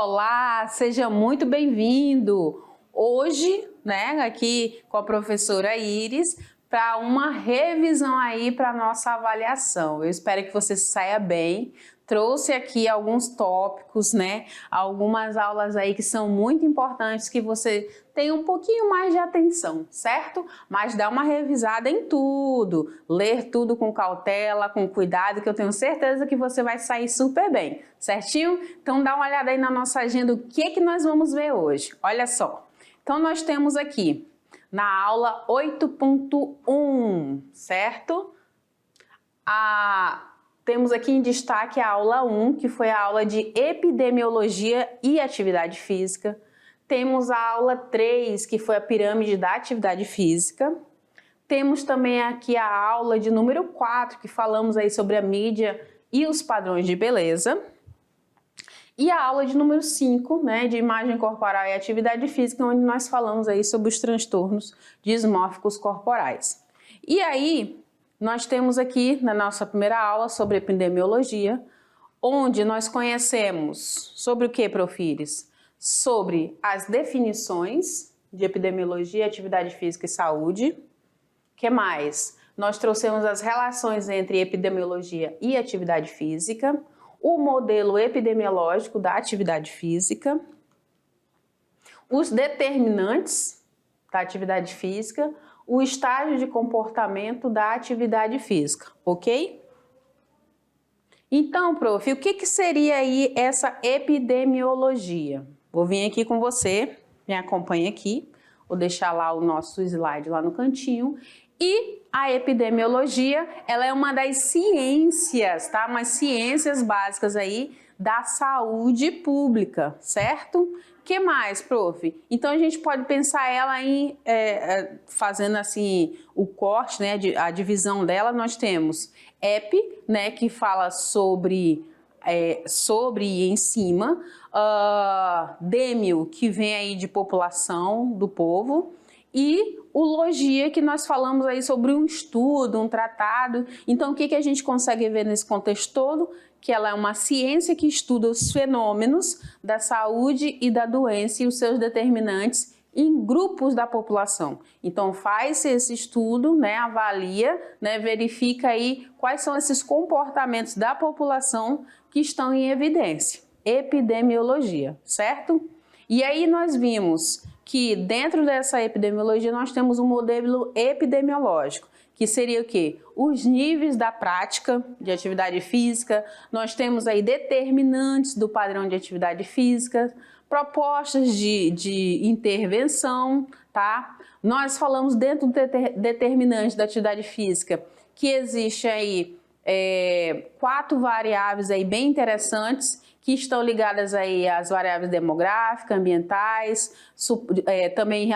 Olá, seja muito bem-vindo. Hoje, aqui com a professora Iris, para uma revisão aí para nossa avaliação. Eu espero que você saia bem. Trouxe aqui alguns tópicos, algumas aulas aí que são muito importantes que você tenha um pouquinho mais de atenção, certo? Mas dá uma revisada em tudo, ler tudo com cautela, com cuidado, que eu tenho certeza que você vai sair super bem, certinho? Então dá uma olhada aí na nossa agenda, o que nós vamos ver hoje. Olha só, então nós temos aqui na aula 8.1, certo? Temos aqui em destaque a aula 1, que foi a aula de epidemiologia e atividade física. Temos a aula 3, que foi a pirâmide da atividade física. Temos também aqui a aula de número 4, que falamos aí sobre a mídia e os padrões de beleza. E a aula de número 5, de imagem corporal e atividade física, onde nós falamos aí sobre os transtornos dismórficos corporais. E aí, nós temos aqui na nossa primeira aula sobre epidemiologia, onde nós conhecemos sobre o que, Profires? Sobre as definições de epidemiologia, atividade física e saúde. O que mais? Nós trouxemos as relações entre epidemiologia e atividade física, o modelo epidemiológico da atividade física, os determinantes da atividade física, o estágio de comportamento da atividade física, ok? Então, prof, o que seria aí essa epidemiologia? Vou vir aqui com você, me acompanha aqui, vou deixar lá o nosso slide lá no cantinho. E a epidemiologia, ela é uma das ciências, tá? Umas ciências básicas aí da saúde pública, certo? Que mais, prof? Então a gente pode pensar ela em, fazendo assim o corte, a divisão dela, nós temos epi, que fala sobre e em cima, demio, que vem aí de população, do povo, e o logia, que nós falamos aí sobre um estudo, um tratado. Então, o que a gente consegue ver nesse contexto todo? Que ela é uma ciência que estuda os fenômenos da saúde e da doença e os seus determinantes em grupos da população. Então, faz esse estudo, avalia, verifica aí quais são esses comportamentos da população que estão em evidência. Epidemiologia, certo? E aí nós vimos que dentro dessa epidemiologia nós temos um modelo epidemiológico, que seria o quê? Os níveis da prática de atividade física, nós temos aí determinantes do padrão de atividade física, propostas de intervenção, tá? Nós falamos dentro do determinante da atividade física que existe aí 4 variáveis aí bem interessantes, que estão ligadas aí às variáveis demográficas, ambientais, também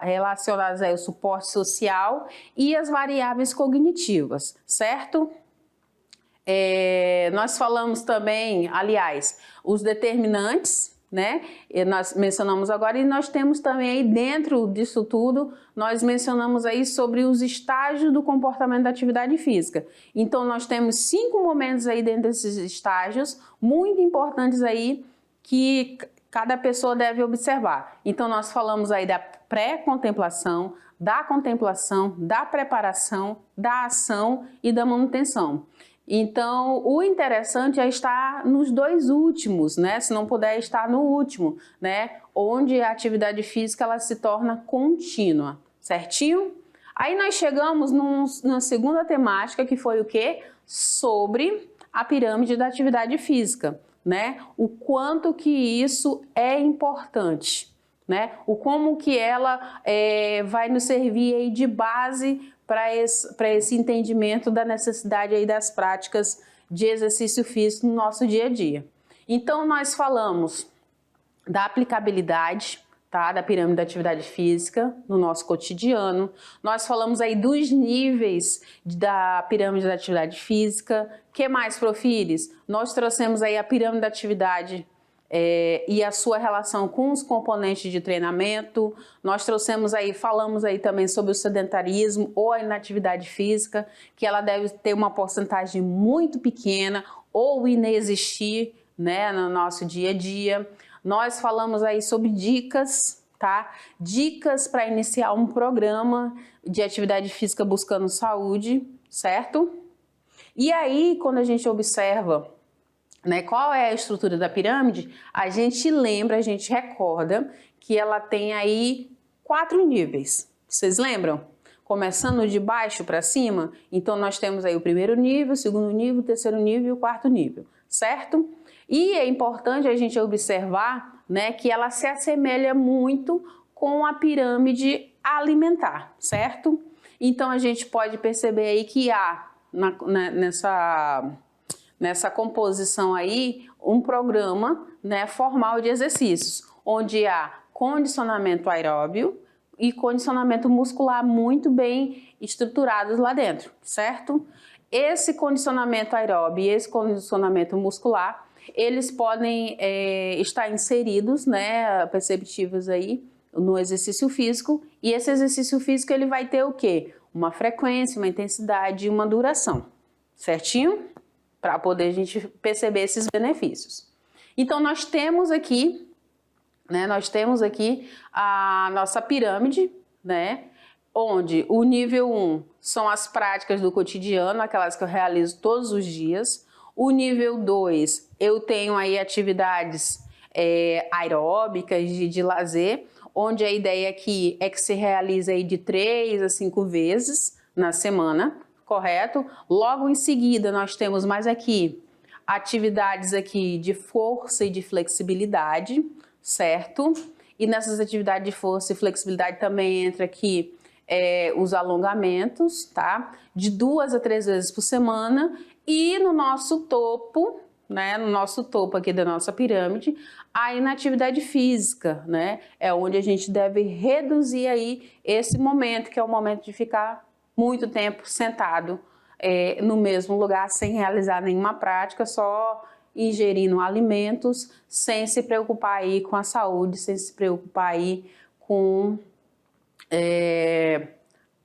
relacionadas aí ao suporte social e as variáveis cognitivas, certo? Nós falamos também, aliás, os determinantes, nós mencionamos agora, e nós temos também aí dentro disso tudo, nós mencionamos aí sobre os estágios do comportamento da atividade física. Então nós temos 5 momentos aí dentro desses estágios, muito importantes aí, que cada pessoa deve observar. Então nós falamos aí da pré-contemplação, da preparação, da ação e da manutenção. Então, o interessante é estar nos 2 últimos, se não puder estar no último, onde a atividade física ela se torna contínua, certinho? Aí nós chegamos na segunda temática, que foi o quê? Sobre a pirâmide da atividade física, O quanto que isso é importante, O como que ela vai nos servir aí de base para esse entendimento da necessidade aí das práticas de exercício físico no nosso dia a dia. Então, nós falamos da aplicabilidade, da pirâmide da atividade física no nosso cotidiano. Nós falamos aí dos níveis da pirâmide da atividade física. O que mais, Profires? Nós trouxemos aí a pirâmide da atividade e a sua relação com os componentes de treinamento. Nós trouxemos aí, falamos aí também sobre o sedentarismo ou a inatividade física, que ela deve ter uma porcentagem muito pequena ou inexistir, no nosso dia a dia. nós falamos aí sobre dicas, tá? Dicas para iniciar um programa de atividade física buscando saúde, certo? E aí, quando a gente observa, né, qual é a estrutura da pirâmide, a gente lembra, a gente recorda que ela tem aí 4 níveis. Vocês lembram? Começando de baixo para cima, então nós temos aí o primeiro nível, o segundo nível, o terceiro nível e o quarto nível, certo? E é importante a gente observar, né, que ela se assemelha muito com a pirâmide alimentar, certo? Então a gente pode perceber aí que há nessa composição aí um programa, né, formal de exercícios, onde há condicionamento aeróbio e condicionamento muscular muito bem estruturados lá dentro, certo? Esse condicionamento aeróbio e esse condicionamento muscular, eles podem estar inseridos, né, perceptíveis aí no exercício físico, e esse exercício físico ele vai ter o quê? Uma frequência, uma intensidade e uma duração, certinho? Para poder a gente perceber esses benefícios. Então nós temos aqui, né, a nossa pirâmide, né, onde o nível 1 são as práticas do cotidiano, aquelas que eu realizo todos os dias. O nível 2, eu tenho aí atividades aeróbicas de lazer, onde a ideia aqui é que se realiza aí de 3 a 5 vezes na semana, correto? Logo em seguida, nós temos mais aqui atividades aqui de força e de flexibilidade, certo? E nessas atividades de força e flexibilidade também entra aqui os alongamentos, tá? De 2 a 3 vezes por semana. E no nosso topo, né? No nosso topo aqui da nossa pirâmide, a inatividade física, né? É onde a gente deve reduzir aí esse momento, que é o momento de ficar muito tempo sentado no mesmo lugar, sem realizar nenhuma prática, só ingerindo alimentos, sem se preocupar aí com a saúde, sem se preocupar aí com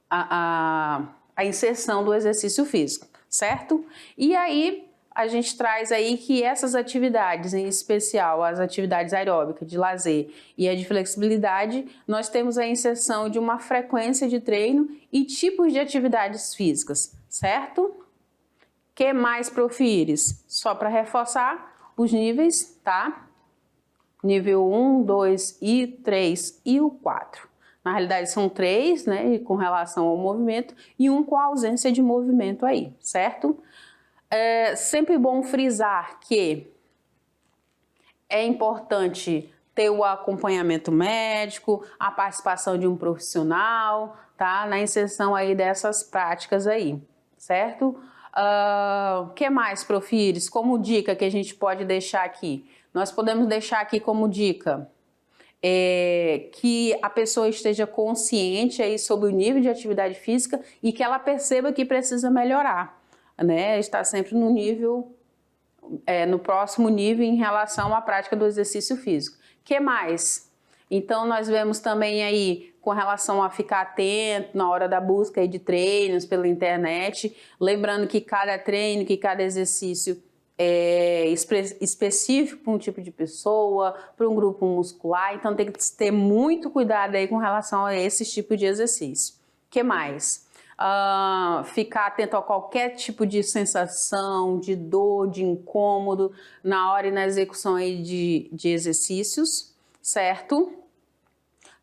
a inserção do exercício físico, certo? E aí a gente traz aí que essas atividades, em especial as atividades aeróbicas, de lazer e a de flexibilidade, nós temos a inserção de uma frequência de treino e tipos de atividades físicas, certo? Que mais, Profires? Só para reforçar os níveis, tá? Nível 1, 2 e 3 e o 4. Na realidade são 3, né, com relação ao movimento, e um com a ausência de movimento aí, certo? É sempre bom frisar que é importante ter o acompanhamento médico, a participação de um profissional, tá? Na inserção aí dessas práticas aí, certo? Que mais, Profires? Como dica que a gente pode deixar aqui? Nós podemos deixar aqui como dica que a pessoa esteja consciente aí sobre o nível de atividade física e que ela perceba que precisa melhorar, né? Está sempre no nível, no próximo nível em relação à prática do exercício físico. Que mais? Então nós vemos também aí com relação a ficar atento na hora da busca aí de treinos pela internet, lembrando que cada treino, que cada exercício é específico para um tipo de pessoa, para um grupo muscular, então tem que ter muito cuidado aí com relação a esse tipo de exercício. Que mais? Ficar atento a qualquer tipo de sensação, de dor, de incômodo na hora e na execução aí de exercícios, certo?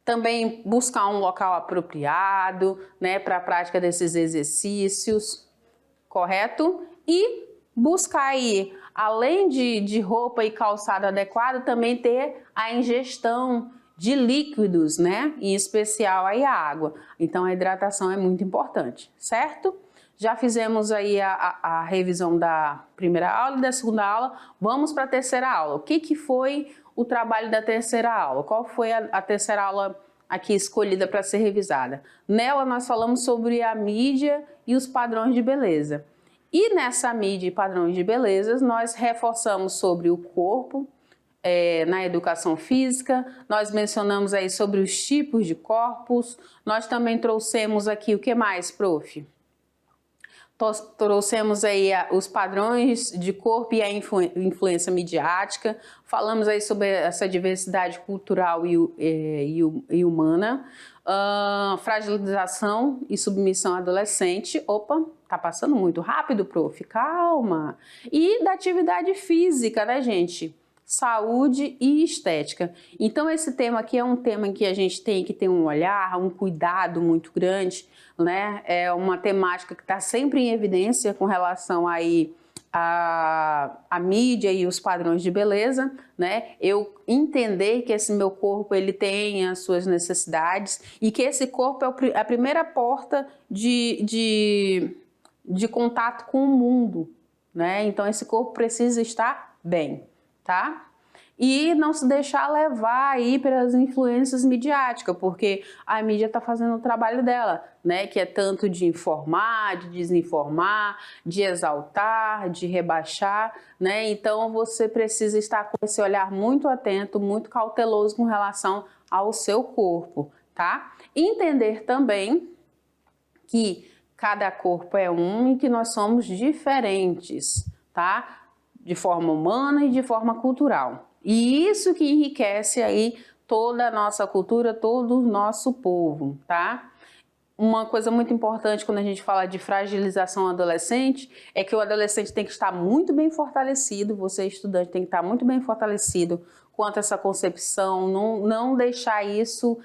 Também buscar um local apropriado, né, para a prática desses exercícios, correto? E buscar aí, além de roupa e calçado adequado, também ter a ingestão de líquidos, né? Em especial aí a água. Então a hidratação é muito importante, certo? Já fizemos aí a revisão da primeira aula e da segunda aula. Vamos para a terceira aula. O que foi o trabalho da terceira aula? Qual foi a terceira aula aqui escolhida para ser revisada? Nela nós falamos sobre a mídia e os padrões de beleza. E nessa mídia e padrões de beleza, nós reforçamos sobre o corpo, na educação física, nós mencionamos aí sobre os tipos de corpos, nós também trouxemos aqui o que mais, prof? Trouxemos aí os padrões de corpo e a influência midiática, falamos aí sobre essa diversidade cultural e humana, fragilização e submissão adolescente. Opa, tá passando muito rápido, prof, calma. E da atividade física, né, gente? Saúde e estética. Então esse tema aqui é um tema em que a gente tem que ter um olhar, um cuidado muito grande, né? É uma temática que está sempre em evidência com relação aí a mídia e os padrões de beleza, né? Eu entender que esse meu corpo ele tem as suas necessidades e que esse corpo é a primeira porta de contato com o mundo, né? Então esse corpo precisa estar bem, tá? E não se deixar levar aí pelas influências midiáticas, porque a mídia está fazendo o trabalho dela, né? Que é tanto de informar, de desinformar, de exaltar, de rebaixar, né? Então você precisa estar com esse olhar muito atento, muito cauteloso com relação ao seu corpo, tá? Entender também que cada corpo é um e que nós somos diferentes, tá? De forma humana e de forma cultural. E isso que enriquece aí toda a nossa cultura, todo o nosso povo, tá? Uma coisa muito importante quando a gente fala de fragilização adolescente é que o adolescente tem que estar muito bem fortalecido, você estudante tem que estar muito bem fortalecido quanto a essa concepção, não deixar isso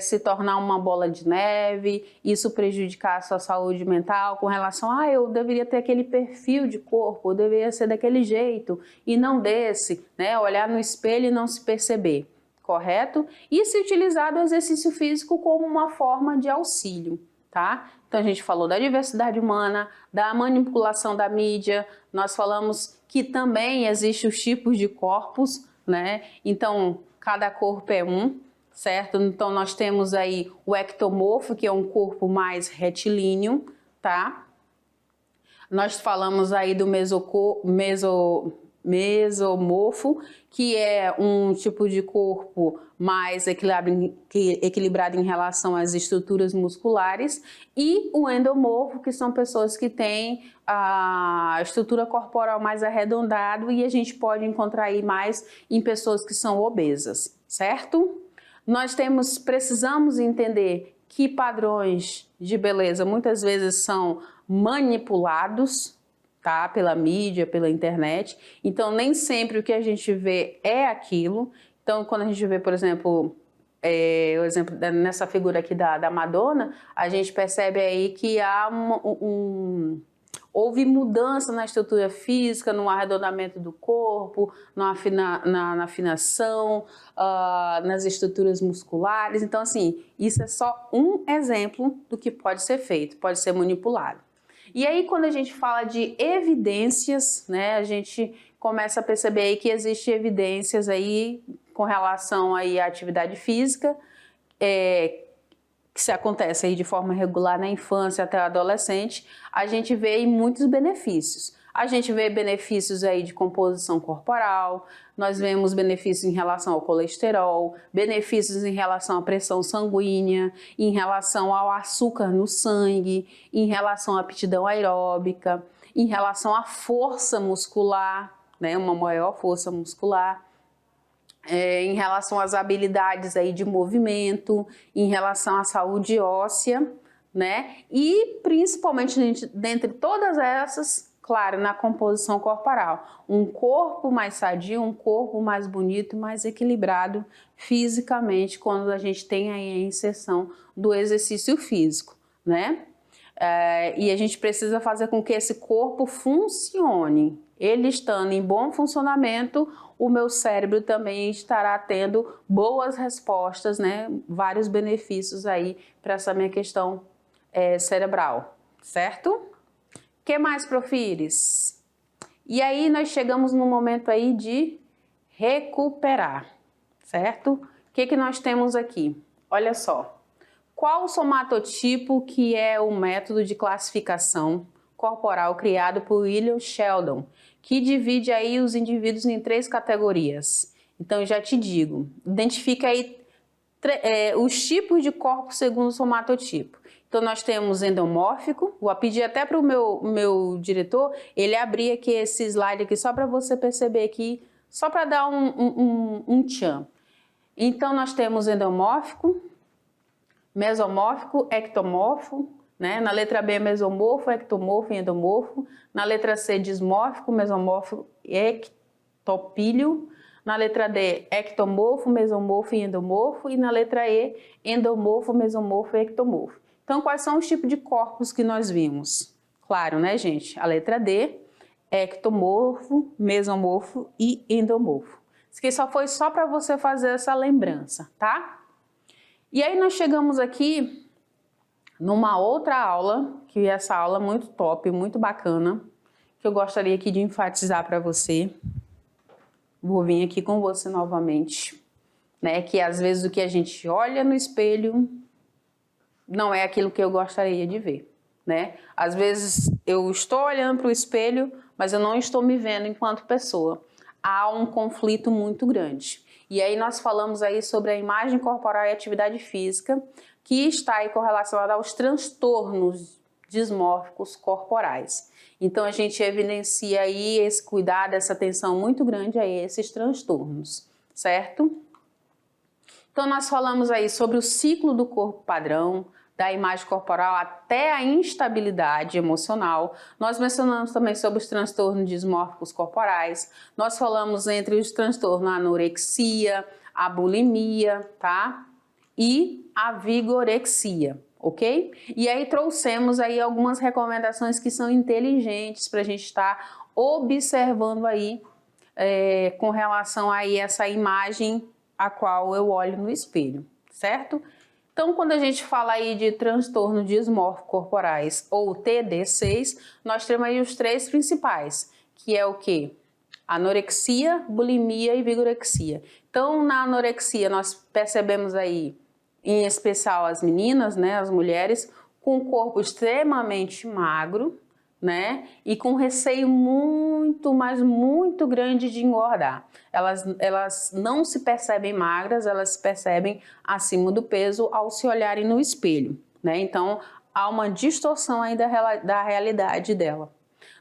se tornar uma bola de neve, isso prejudicar a sua saúde mental com relação a eu deveria ter aquele perfil de corpo, eu deveria ser daquele jeito e não desse, né? Olhar no espelho e não se perceber. Correto? E se utilizar do exercício físico como uma forma de auxílio, tá? Então a gente falou da diversidade humana, da manipulação da mídia, nós falamos que também existem os tipos de corpos, né? Então cada corpo é um, certo? Então nós temos aí o ectomorfo, que é um corpo mais retilíneo, tá? Nós falamos aí do mesomorfo, que é um tipo de corpo mais equilibrado em relação às estruturas musculares, e o endomorfo, que são pessoas que têm a estrutura corporal mais arredondada, e a gente pode encontrar aí mais em pessoas que são obesas, certo? Nós precisamos entender que padrões de beleza muitas vezes são manipulados, tá? Pela mídia, pela internet. Então, nem sempre o que a gente vê é aquilo. Então, quando a gente vê, por exemplo, o exemplo nessa figura aqui da Madonna, a gente percebe aí que há houve mudança na estrutura física, no arredondamento do corpo, na afinação, nas estruturas musculares. Então, assim, isso é só um exemplo do que pode ser feito, pode ser manipulado. E aí, quando a gente fala de evidências, né, a gente começa a perceber aí que existem evidências aí com relação aí à atividade física, que se acontece aí de forma regular na infância até o adolescente, a gente vê aí muitos benefícios. A gente vê benefícios aí de composição corporal, nós vemos benefícios em relação ao colesterol, benefícios em relação à pressão sanguínea, em relação ao açúcar no sangue, em relação à aptidão aeróbica, em relação à força muscular, né, uma maior força muscular, em relação às habilidades aí de movimento, em relação à saúde óssea, né, e principalmente dentre todas essas, claro, na composição corporal. Um corpo mais sadio, um corpo mais bonito, mais equilibrado fisicamente, quando a gente tem aí a inserção do exercício físico, né? E a gente precisa fazer com que esse corpo funcione. Ele estando em bom funcionamento, o meu cérebro também estará tendo boas respostas, né? Vários benefícios aí para essa minha questão cerebral, certo? Que mais, profires? E aí nós chegamos no momento aí de recuperar, certo? O que nós temos aqui? Olha só. Qual o somatotipo que é o método de classificação corporal criado por William Sheldon, que divide aí os indivíduos em 3 categorias? Então, eu já te digo, identifica aí os tipos de corpos segundo o somatotipo. Então, nós temos endomórfico. Vou pedir até para o meu diretor, ele abrir aqui esse slide aqui, só para você perceber aqui, só para dar um tchan. Então, nós temos endomórfico, mesomórfico, ectomorfo, né? Na letra B, mesomorfo, ectomorfo e endomorfo. Na letra C, dismórfico, mesomórfico, ectopíleo. Na letra D, ectomorfo, mesomorfo e endomorfo. E na letra E, endomorfo, mesomorfo e ectomorfo. Então, quais são os tipos de corpos que nós vimos? Claro, né, gente? A letra D, ectomorfo, mesomorfo e endomorfo. Isso aqui foi só para você fazer essa lembrança, tá? E aí nós chegamos aqui numa outra aula, que essa aula é muito top, muito bacana, que eu gostaria aqui de enfatizar para você. Vou vir aqui com você novamente, né? Que às vezes o que a gente olha no espelho não é aquilo que eu gostaria de ver, né? Às vezes eu estou olhando para o espelho, mas eu não estou me vendo enquanto pessoa. Há um conflito muito grande. E aí nós falamos aí sobre a imagem corporal e atividade física, que está aí correlacionada aos transtornos dismórficos corporais. Então a gente evidencia aí esse cuidado, essa atenção muito grande a esses transtornos, certo? Então nós falamos aí sobre o ciclo do corpo padrão, da imagem corporal até a instabilidade emocional. Nós mencionamos também sobre os transtornos dismórficos corporais. Nós falamos entre os transtornos a anorexia, a bulimia, tá? E a vigorexia, ok? E aí trouxemos aí algumas recomendações que são inteligentes para a gente estar observando aí com relação aí a essa imagem a qual eu olho no espelho, certo? Então, quando a gente fala aí de transtorno dismórfico corporais ou TD6, nós temos aí os três principais, que é o quê? Anorexia, bulimia e vigorexia. Então, na anorexia, nós percebemos aí, em especial as meninas, né, as mulheres, com o corpo extremamente magro, né? E com receio muito, mas muito grande de engordar. Elas não se percebem magras, elas se percebem acima do peso ao se olharem no espelho, né? Então, há uma distorção aí da realidade dela.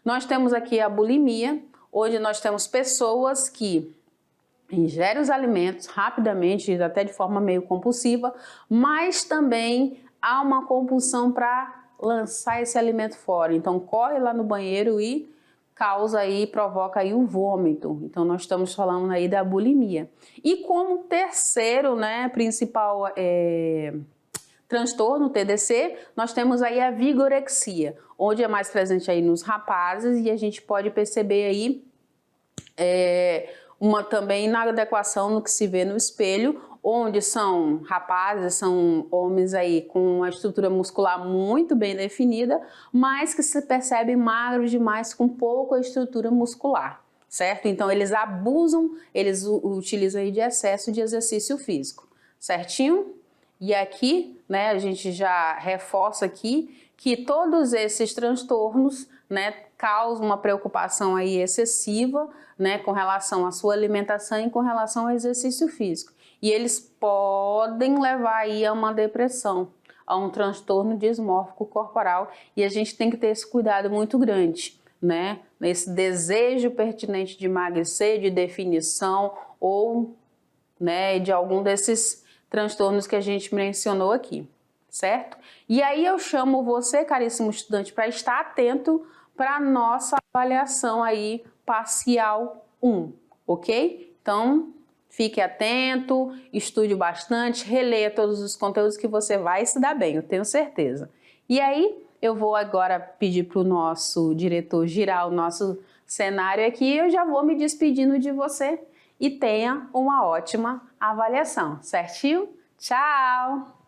Nós temos aqui a bulimia, onde nós temos pessoas que ingerem os alimentos rapidamente, até de forma meio compulsiva, mas também há uma compulsão para lançar esse alimento fora. Então, corre lá no banheiro e causa aí, provoca aí o vômito. Então, nós estamos falando aí da bulimia. E como terceiro, né, principal transtorno, TDC, nós temos aí a vigorexia, onde é mais presente aí nos rapazes e a gente pode perceber aí uma também inadequação no que se vê no espelho, onde são rapazes, são homens aí com uma estrutura muscular muito bem definida, mas que se percebem magros demais com pouca estrutura muscular, certo? Então eles abusam, eles utilizam aí de excesso de exercício físico, certinho? E aqui, né, a gente já reforça aqui que todos esses transtornos, né, causam uma preocupação aí excessiva, né, com relação à sua alimentação e com relação ao exercício físico. E eles podem levar aí a uma depressão, a um transtorno dismórfico corporal, e a gente tem que ter esse cuidado muito grande, né, esse desejo pertinente de emagrecer, de definição ou, né, de algum desses transtornos que a gente mencionou aqui, certo? E aí eu chamo você, caríssimo estudante, para estar atento para a nossa avaliação aí parcial 1, ok? Então, fique atento, estude bastante, releia todos os conteúdos que você vai se dar bem, eu tenho certeza. E aí, eu vou agora pedir para o nosso diretor girar o nosso cenário aqui e eu já vou me despedindo de você e tenha uma ótima avaliação, certinho? Tchau!